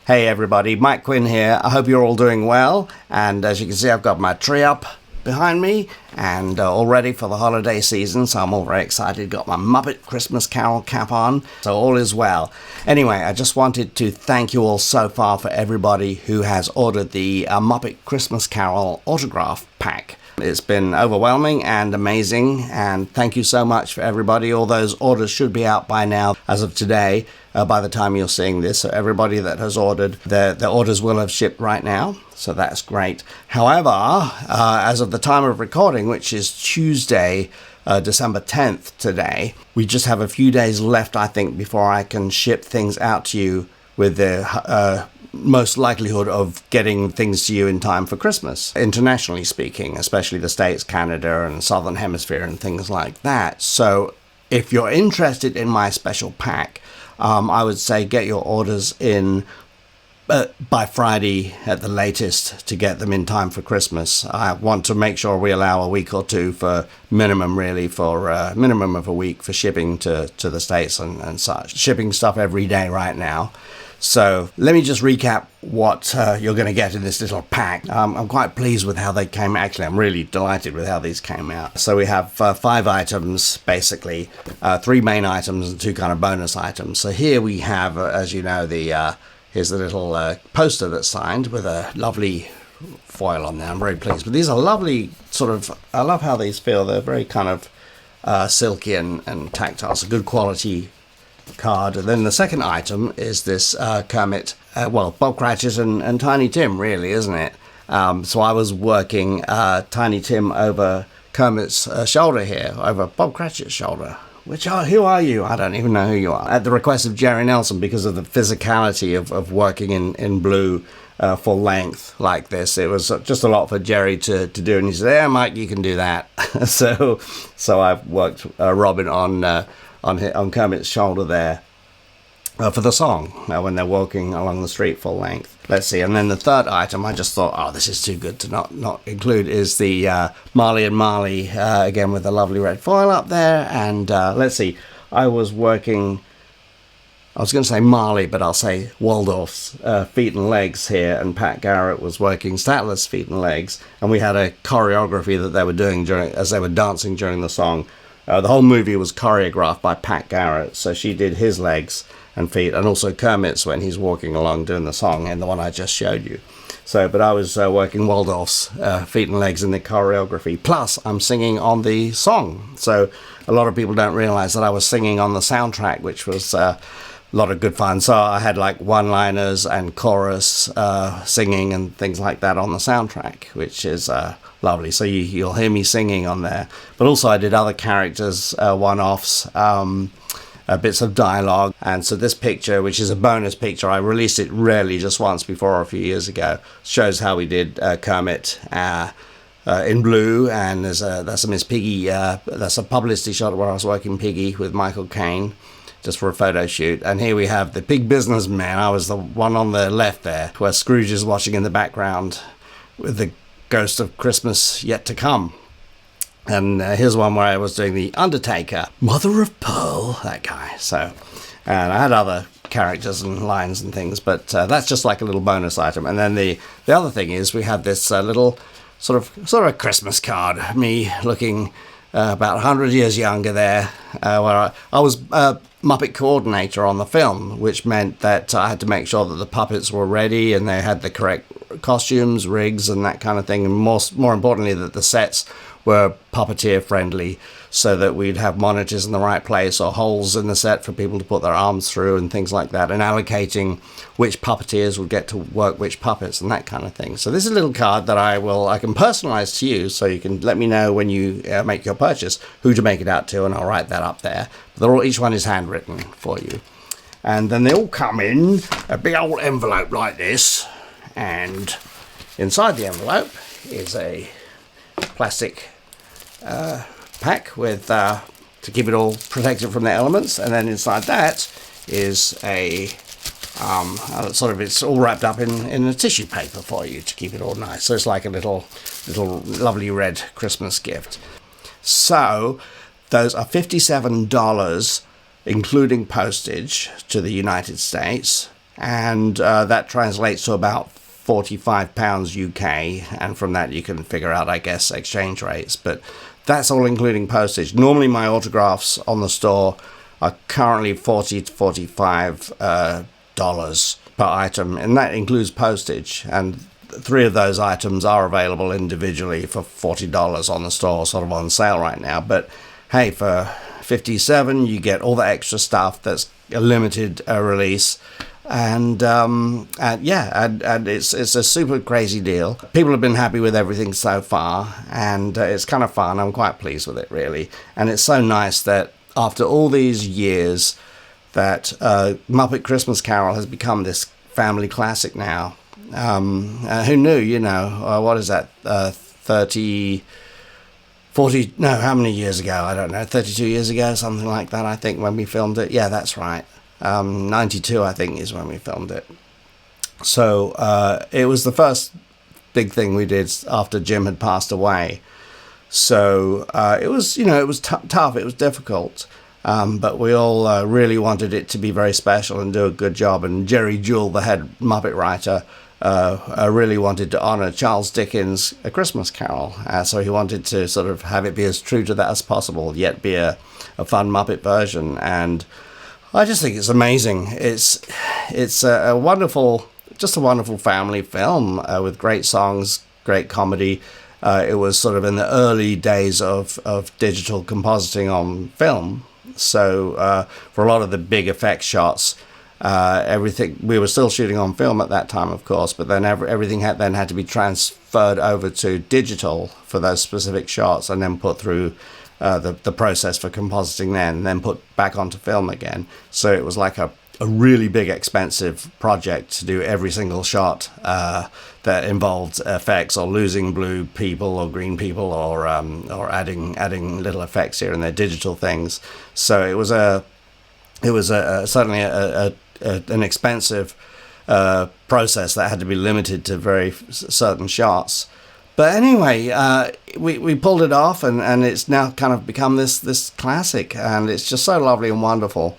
Hey everybody, Mike Quinn here. I hope you're all doing well, and as you can see I've got my tree up behind me and all ready for the holiday season, so I'm all very excited. Got my Muppet Christmas Carol cap on, so all is well. Anyway, I just wanted to thank you all so far for everybody who has ordered the Muppet Christmas Carol Autograph pack. It's been overwhelming and amazing, and thank you so much for everybody. All those orders should be out by now as of today, by the time you're seeing this. So everybody that has ordered, their orders will have shipped right now, so that's great. However, as of the time of recording, which is Tuesday, December 10th today, we just have a few days left, I think, before I can ship things out to you with the most likelihood of getting things to you in time for Christmas, internationally speaking, especially the States, Canada, and Southern Hemisphere and things like that. So if you're interested in my special pack, I would say get your orders in by Friday at the latest to get them in time for Christmas. I want to make sure we allow a week or two for minimum of a week for shipping to the States and such. Shipping stuff every day right now. So let me just recap what you're going to get in this little pack. I'm quite pleased with how they came. Actually, I'm really delighted with how these came out. So we have 5 items, basically, 3 main items and 2 kind of bonus items. So here we have, as you know, here's the little poster that's signed with a lovely foil on there. I'm very pleased. But these are lovely I love how these feel. They're very kind of silky and tactile. It's a good quality card. And then the second item is this Kermit, Bob Cratchit and Tiny Tim, really, isn't it? So I was working Tiny Tim over Kermit's shoulder here, over Bob Cratchit's shoulder. Who are you? I don't even know who you are. At the request of Jerry Nelson, because of the physicality of working in blue full length like this, it was just a lot for Jerry to do. And he said, "Yeah, Mike, you can do that." so I've worked Robin on Kermit's shoulder there for the song when they're walking along the street full length. Let's see. And then the third item, I just thought, this is too good to not include, is the Marley and Marley, again with the lovely red foil up there. And let's see, I was going to say Marley, but I'll say Waldorf's feet and legs here, and Pat Garrett was working Statler's feet and legs, and we had a choreography that they were doing as they were dancing during the song. The whole movie was choreographed by Pat Garrett, so she did his legs and feet, and also Kermit's when he's walking along doing the song, and the one I just showed you. But I was working Waldorf's feet and legs in the choreography, plus I'm singing on the song. So a lot of people don't realize that I was singing on the soundtrack, which was a lot of good fun. So I had like one-liners and chorus singing and things like that on the soundtrack, which is lovely. So you'll hear me singing on there. But also I did other characters, one-offs, bits of dialogue. And so this picture, which is a bonus picture, I released it rarely, just once before a few years ago, shows how we did Kermit in blue. And that's a Miss Piggy, that's a publicity shot where I was working Piggy with Michael Caine, just for a photo shoot. And here we have the Big Businessman. I was the one on the left there, where Scrooge is watching in the background with the Ghost of Christmas Yet to Come. And here's one where I was doing the Undertaker, Mother of Pearl, that guy. And I had other characters and lines and things, but that's just like a little bonus item. And then the other thing is we have this little sort of Christmas card, me looking about 100 years younger there, where I was Muppet Coordinator on the film, which meant that I had to make sure that the puppets were ready and they had the correct costumes, rigs, and that kind of thing. And more importantly, that the sets were puppeteer friendly, so that we'd have monitors in the right place or holes in the set for people to put their arms through and things like that, and allocating which puppeteers would get to work which puppets and that kind of thing. So this is a little card that I can personalize to you, so you can let me know when you make your purchase who to make it out to, and I'll write that up there. But each one is handwritten for you. And then they all come in a big old envelope like this, and inside the envelope is a plastic pack with to keep it all protected from the elements, and then inside that is a it's all wrapped up in a tissue paper for you to keep it all nice. So it's like a little lovely red Christmas gift. So those are $57, including postage to the United States, and that translates to about £45 UK, and from that you can figure out, I guess, exchange rates, but that's all including postage. Normally my autographs on the store are currently $40 to $45 dollars per item, and that includes postage, and 3 of those items are available individually for $40 on the store, sort of on sale right now. But hey, for $57 you get all the extra stuff that's a limited release, and it's a super crazy deal. People have been happy with everything so far, and it's kind of fun. I'm quite pleased with it, really, and it's so nice that after all these years that Muppet Christmas Carol has become this family classic now. Who knew, what is that, 30, 40, no, how many years ago? I don't know, 32 years ago, something like that, I think, when we filmed it. Yeah, that's right. 92, I think, is when we filmed it. So it was the first big thing we did after Jim had passed away. So it was, it was tough, it was difficult. But we all really wanted it to be very special and do a good job. And Jerry Jewell, the head Muppet writer, really wanted to honor Charles Dickens' A Christmas Carol. So he wanted to sort of have it be as true to that as possible, yet be a fun Muppet version. And I just think it's amazing. It's a wonderful, just a wonderful family film with great songs, great comedy. It was sort of in the early days of digital compositing on film. So for a lot of the big effects shots, everything, we were still shooting on film at that time, of course, but then everything had to be transferred over to digital for those specific shots, and then put through the process for compositing then, and then put back onto film again. So it was like a really big, expensive project to do every single shot that involved effects, or losing blue people or green people, or adding little effects here and there, digital things. So it was certainly an expensive process that had to be limited to very certain shots. But anyway, we pulled it off, and it's now kind of become this classic, and it's just so lovely and wonderful.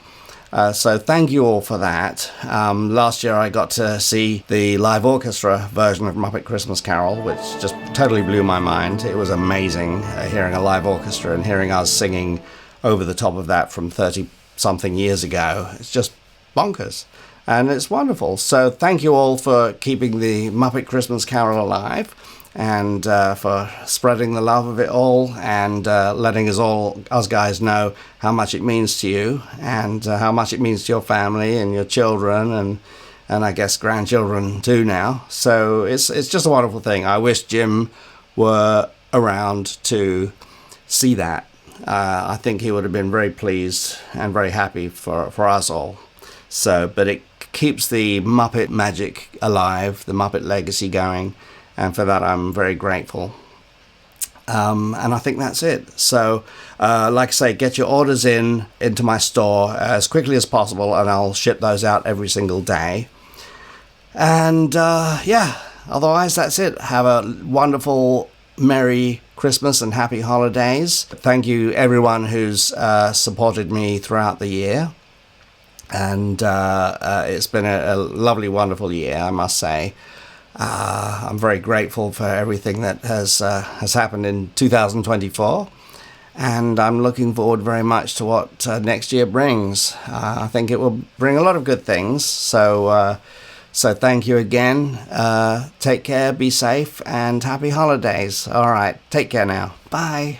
So thank you all for that. Last year I got to see the live orchestra version of Muppet Christmas Carol, which just totally blew my mind. It was amazing hearing a live orchestra and hearing us singing over the top of that from 30-something years ago. It's just bonkers, and it's wonderful. So thank you all for keeping the Muppet Christmas Carol alive, and for spreading the love of it all, and letting us guys know how much it means to you, and how much it means to your family and your children, and I guess grandchildren too now. So it's just a wonderful thing. I wish Jim were around to see that. I think he would have been very pleased and very happy for us all. So, but it keeps the Muppet magic alive, the Muppet legacy going, and for that I'm very grateful. And I think that's it. So, like I say, get your orders into my store as quickly as possible, and I'll ship those out every single day. And otherwise that's it. Have a wonderful, Merry Christmas and happy holidays. Thank you everyone who's supported me throughout the year. And it's been a lovely, wonderful year, I must say. I'm very grateful for everything that has happened in 2024, and I'm looking forward very much to what next year brings. I think it will bring a lot of good things. So thank you again. Take care, be safe, and happy holidays. All right, take care now. Bye.